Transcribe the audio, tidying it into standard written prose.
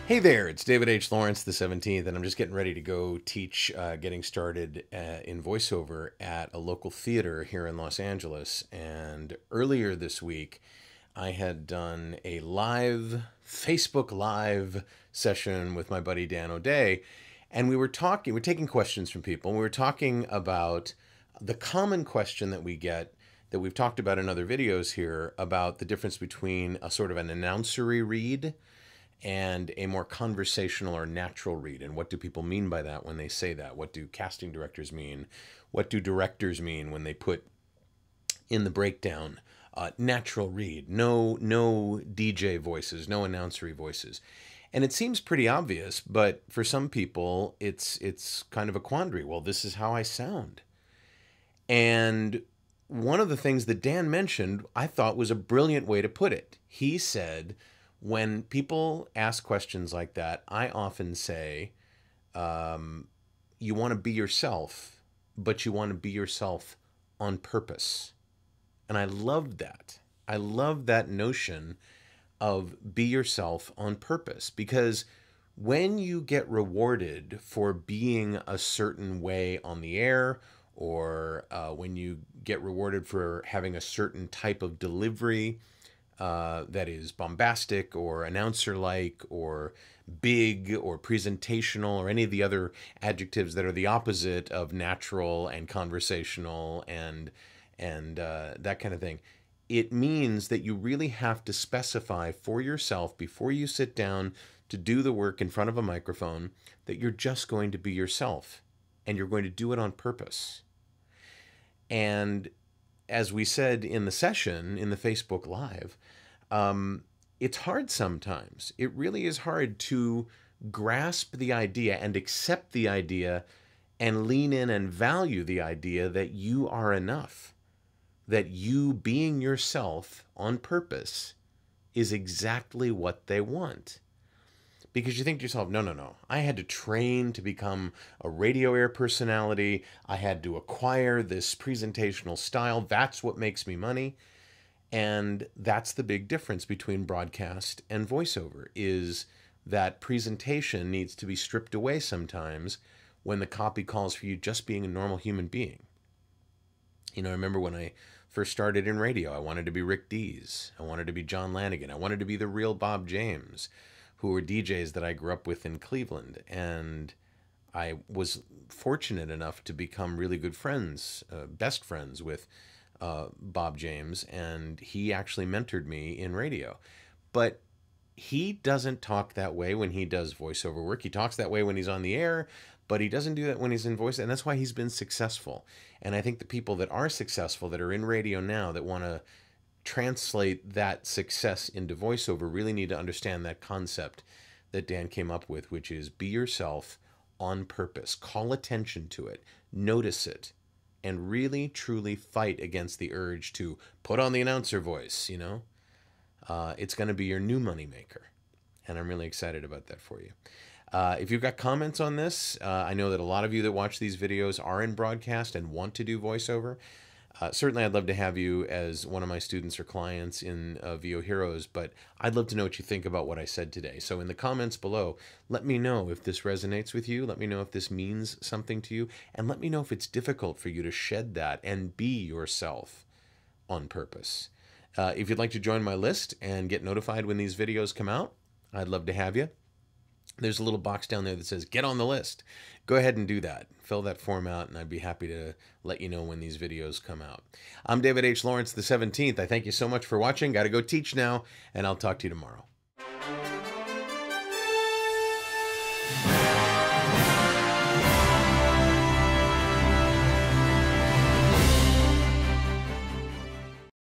Hey there, it's David H. Lawrence the 17th, and I'm just getting ready to go teach getting started in voiceover at a local theater here in Los Angeles. And earlier this week, I had done a live, Facebook Live session with my buddy Dan O'Day, and we were taking questions from people, and we were talking about the common question that we get that we've talked about in other videos here about the difference between a sort of an announcer-y read and a more conversational or natural read. And what do people mean by that when they say that? What do casting directors mean? What do directors mean when they put in the breakdown natural read, no DJ voices, no announcery voices? And it seems pretty obvious, but for some people, it's kind of a quandary. Well, this is how I sound. And one of the things that Dan mentioned, I thought was a brilliant way to put it. He said, when people ask questions like that, I often say, you want to be yourself, but you want to be yourself on purpose. And I love that. I love that notion of be yourself on purpose, because when you get rewarded for being a certain way on the air, or when you get rewarded for having a certain type of delivery, that is bombastic or announcer-like or big or presentational or any of the other adjectives that are the opposite of natural and conversational and that kind of thing. It means that you really have to specify for yourself before you sit down to do the work in front of a microphone that you're just going to be yourself and you're going to do it on purpose. And as we said in the session, in the Facebook Live, it's hard sometimes. It really is hard to grasp the idea and accept the idea and lean in and value the idea that you are enough, that you being yourself on purpose is exactly what they want. Because you think to yourself, no, I had to train to become a radio air personality. I had to acquire this presentational style. That's what makes me money. And that's the big difference between broadcast and voiceover, is that presentation needs to be stripped away sometimes when the copy calls for you just being a normal human being. You know, I remember when I first started in radio, I wanted to be Rick Dees. I wanted to be John Lanigan. I wanted to be the real Bob James, who were DJs that I grew up with in Cleveland. And I was fortunate enough to become really good friends, best friends with Bob James, and he actually mentored me in radio. But he doesn't talk that way when he does voiceover work. He talks that way when he's on the air, but he doesn't do that when he's in voice, and that's why he's been successful. And I think the people that are successful, that are in radio now, that want to translate that success into voiceover, really need to understand that concept that Dan came up with, which is be yourself on purpose. Call attention to it, notice it, and really truly fight against the urge to put on the announcer voice. You know, it's going to be your new moneymaker, and I'm really excited about that for you. If you've got comments on this, I know that a lot of you that watch these videos are in broadcast and want to do voiceover. Certainly, I'd love to have you as one of my students or clients in VO Heroes, but I'd love to know what you think about what I said today. So in the comments below, let me know if this resonates with you. Let me know if this means something to you. And let me know if it's difficult for you to shed that and be yourself on purpose. If you'd like to join my list and get notified when these videos come out, I'd love to have you. There's a little box down there that says, get on the list. Go ahead and do that. Fill that form out, and I'd be happy to let you know when these videos come out. I'm David H. Lawrence the 17th. I thank you so much for watching. Got to go teach now, and I'll talk to you tomorrow.